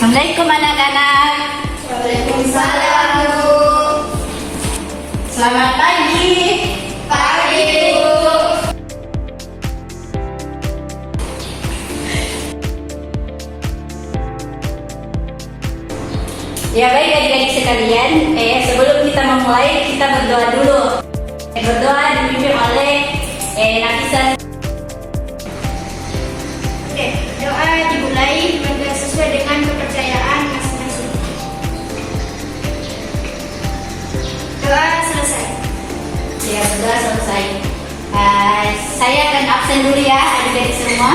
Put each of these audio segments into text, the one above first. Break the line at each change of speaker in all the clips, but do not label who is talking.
Assalamualaikum anak-anak.
Waalaikumsalam, Bu.
Selamat pagi.
Pagi, Bu.
Ya baik adik-adik sekalian, sebelum kita memulai kita berdoa dulu. Berdoa dipimpin oleh Nafisa.
Oke, doa dimulai sesuai dengan kepercayaan masing-masing. Doa selesai.
Ya, berdoa selesai. Saya akan absen dulu ya adik-adik semua.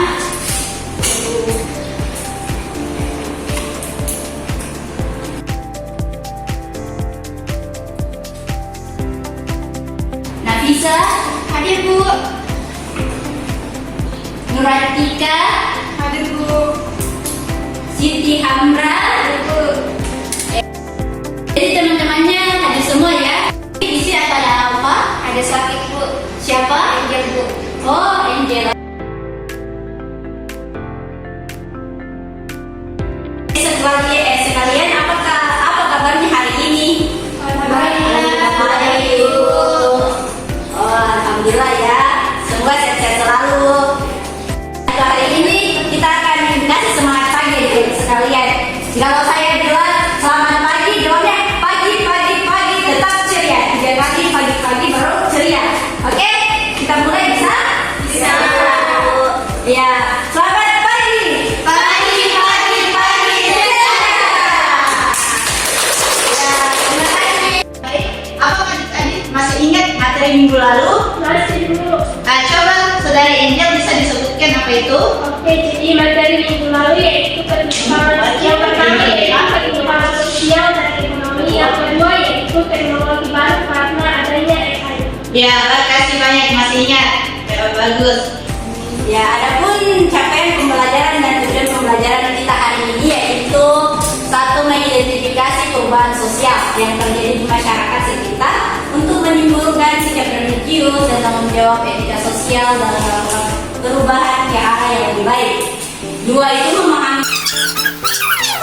Nafisa,
Hadir, Bu.
Nuratika,
Hadir, Bu.
Siti Hamra.
Hadir, Bu.
Jadi teman-temannya hadir semua ya. Isi ada apa?
Ada sakit, Bu.
Siapa?
Angel, Bu.
Oh, Angela. Sekalian, apa kabarnya hari ini? Baik. Oh, alhamdulillah ya. Semoga sehat-sehat selalu. Untuk hari ini kita akan kasih semangat pagi sekalian. Kalau saya bilang selamat pagi, jawabnya pagi tetap ceria. 3 kali pagi baru ceria. Oke, kita mulai bisa?
Bisa.
Ya, selamat pagi.
Pagi.
Ya, terima kasih.
Baik. Apa tadi? Masih ingat?
Materi minggu lalu.
Masih dulu.
Coba saudari Angel bisa disebutkan apa itu?
Oke, jadi materi minggu lalu yaitu kehidupan yang pertama yaitu kehidupan sosial dan ekonomi, yang kedua yaitu teknologi baru karena adanya AI.
Ya, makasih banyak masih ingat. Ya, bagus. Ya, adapun capaian pembelajaran dan tujuan pembelajaran kita hari ini yaitu satu, mengidentifikasi perubahan sosial yang terjadi di masyarakat sekitar untuk menimbulkan sikap religius dan tanggung jawab etika sosial dalam perubahan ke arah yang lebih baik. 2 itu memahami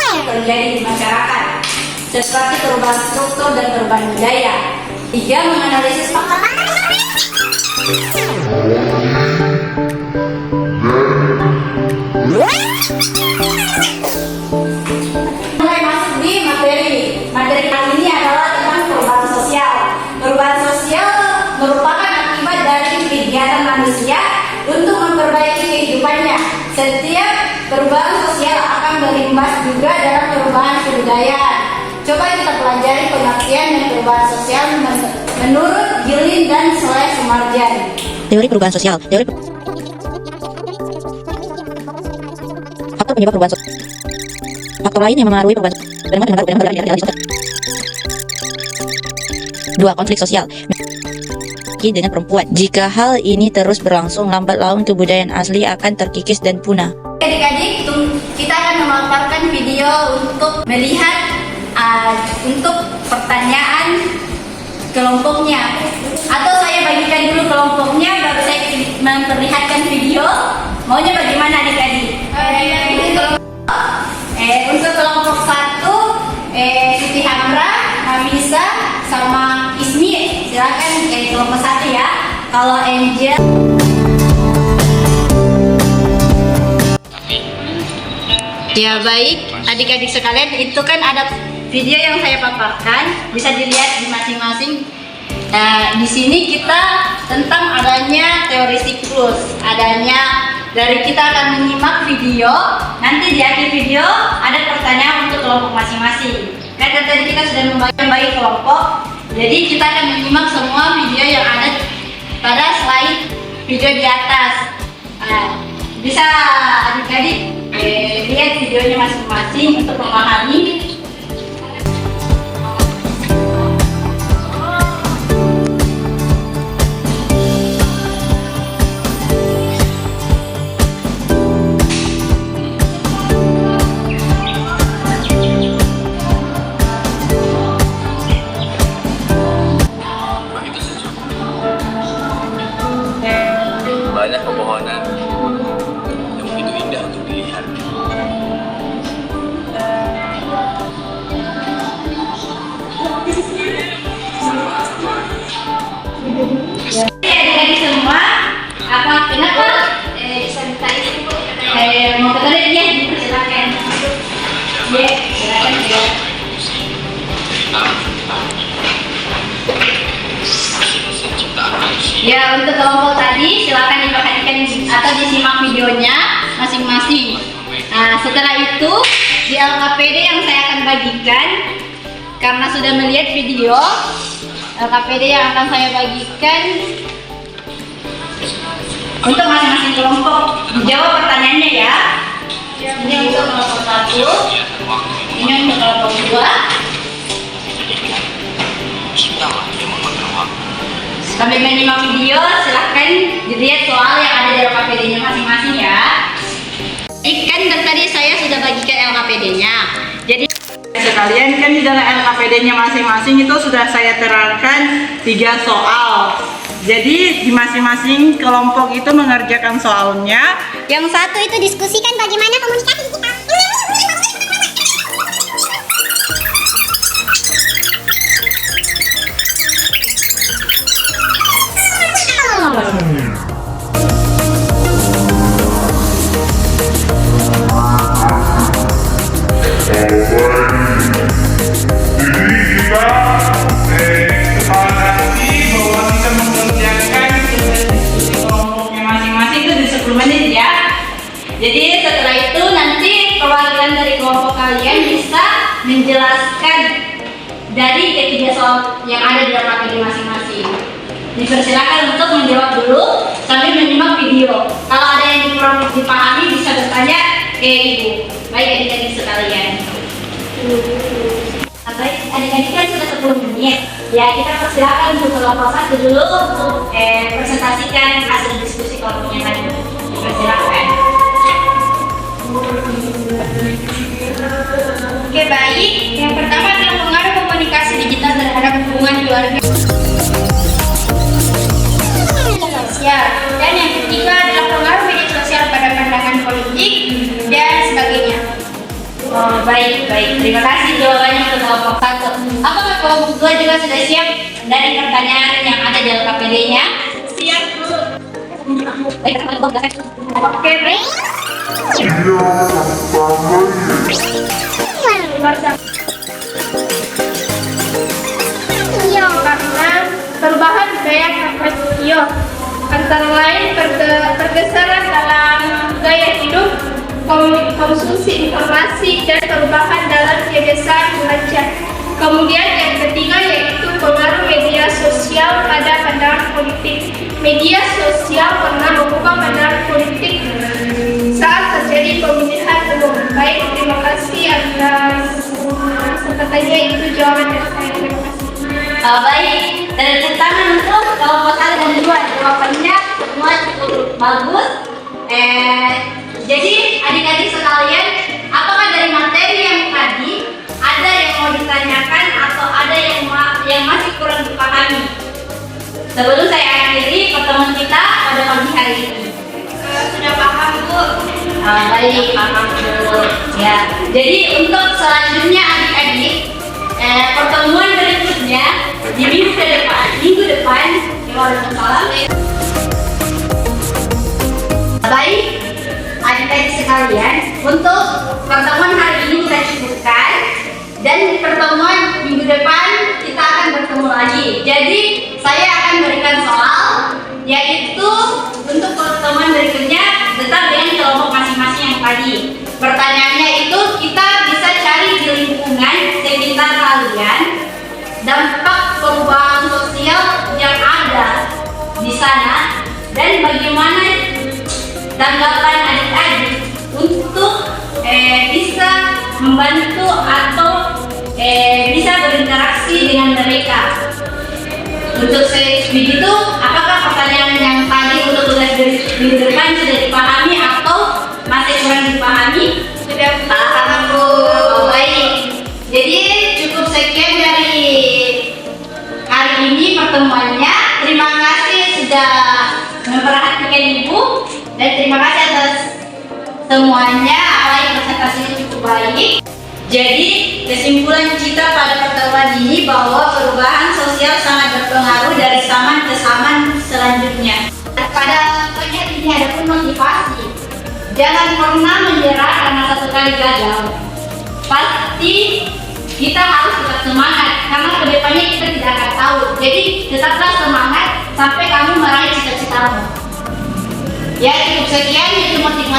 yang terjadi di masyarakat seperti perubahan struktur dan perubahan budaya. 3, menganalisis faktor mulai masuk di materi kali ini adalah tentang perubahan sosial. Perubahan sosial merupakan akibat dari kegiatan manusia untuk memperbaiki kehidupannya. Setiap perubahan sosial akan berimbas juga dalam perubahan kebudayaan. Coba kita pelajari pengertian dan perubahan sosial menurut Gilin dan Soleh Sumarjan.
Teori perubahan sosial. Faktor penyebab perubahan sosial. Faktor lain yang memengaruhi perubahan sosial. 2. Konflik sosial dengan perempuan. Jika hal ini terus berlangsung, lambat laun kebudayaan asli akan terkikis dan punah.
Adik-adik, kita akan memaparkan video untuk melihat untuk pertanyaan kelompoknya. Atau saya bagikan dulu kelompoknya, baru saya memperlihatkan video. Maunya bagaimana adik-adik? Untuk kelompok 1, Siti Hamra, Nafisa, sama Ismi. Silakan kelompok 1 ya. Kalau Angel. Ya baik, adik-adik sekalian, itu kan ada video yang saya paparkan, bisa dilihat di masing-masing. Di sini kita tentang adanya teori siklus, dari kita akan menyimak video. Nanti di akhir video ada pertanyaan untuk kelompok masing-masing. Karena tadi kita sudah membagi kelompok, jadi kita akan menyimak semua video yang ada pada slide video di atas. Bisa adik-adik lihat videonya masing-masing untuk memahami.
Banyak pepohonan yang begitu indah untuk dilihat.
videonya masing-masing. Nah, setelah itu di LKPD yang saya akan bagikan, karena sudah melihat video, LKPD yang akan saya bagikan untuk masing-masing kelompok dijawab pertanyaannya ya. Ini untuk kelompok 1, ini untuk kelompok 2. Sambil menyimak video, silahkan dilihat soal yang ada di LKPD-nya masing-masing ya. Ikan dan tadi saya sudah bagikan LKPD-nya. Jadi
sekalian, kan di dalam LKPD-nya masing-masing itu sudah saya terangkan 3 soal. Jadi di masing-masing kelompok itu mengerjakan soalnya.
Yang satu itu diskusikan bagaimana komunikasi kita.
Sepakati bahwa kita mengerjakan diskusi kelompoknya masing-masing itu di 10 menit ya.
Jadi setelah itu nanti perwakilan dari kelompok kalian bisa menjelaskan dari ketiga soal yang ada di LKPD masing-masing. Dipersilakan untuk menjawab dulu sambil menyimak video. Kalau ada yang kurang dipahami bisa bertanya ke ibu. Baik adik-adik sekalian. Baik adik-adik kan sudah 10 menit. Ya kita persilakan untuk kelompok 1 dulu untuk presentasikan hasil diskusi kelompoknya tadi. Dipersilakan. Oke baik, yang pertama adalah pengaruh komunikasi digital terhadap hubungan keluarga sosial, dan yang ketiga adalah pengaruh media sosial pada pandangan politik dan sebagainya. Oh, baik, terima kasih jawabannya untuk kelompok 1. Apakah kelompok 2 juga sudah siap dari pertanyaan yang ada di LKPD-nya? Siap, Bu. Oke, baik.
Karena perubahan budaya Krakatau antara lain pergeseran dalam gaya hidup, konsumsi informasi, dan perubahan dalam kebiasaan belajar. Kemudian yang ketiga yaitu pengaruh media sosial pada pandangan politik. Media sosial pernah mengubah pandangan politik saat terjadi pemilihan umum. Baik, terima kasih atas kesempatannya. Itu jawaban dari saya. Terima kasih.
Baik, tepuk tangan untuk kelompok 1 dan 2. Jawabannya semua cukup bagus. Jadi adik-adik sekalian, apakah dari materi yang tadi ada yang mau ditanyakan atau ada yang masih kurang dipahami? Sebelum saya akhiri pertemuan kita pada pagi hari ini. Sudah paham, Bu? Baik, paham dulu. Ya. Jadi untuk selanjutnya adik-adik, pertemuan berikutnya di minggu depan, baik adik-adik sekalian, untuk pertemuan hari ini kita cukupkan, dan di pertemuan minggu depan kita akan bertemu lagi. Jadi saya akan berikan soal, yaitu untuk pertemuan berikutnya tetap dengan kelompok masing-masing yang tadi. Pertanyaannya itu kita bisa cari di lingkungan sekitar kalian dampak perubahan sosial yang ada di sana, dan bagaimana tanggapan adik-adik untuk bisa membantu atau bisa berinteraksi dengan mereka. Untuk begitu, apakah pertanyaan yang tadi untuk tugas minggu depan sudah dipahami atau masih kurang dipahami? Sudah paham, Bu. Baik. Jadi cukup sekian dari hari ini pertemuannya. Terima kasih sudah memperhatikan Ibu, dan terima kasih atas semuanya. Apalagi presentasinya cukup baik. Jadi kesimpulan kita pada pertemuan ini bahwa perubahan sosial sangat berpengaruh dari zaman ke zaman selanjutnya. Pada pagi ini ada pun motivasi. Jangan pernah menyerah karena satu kali gagal. Pasti kita harus tetap semangat, karena kedepannya kita tidak akan tahu. Jadi tetaplah semangat sampai kamu meraih cita-citamu. Ya, cukup sekian itu motivasi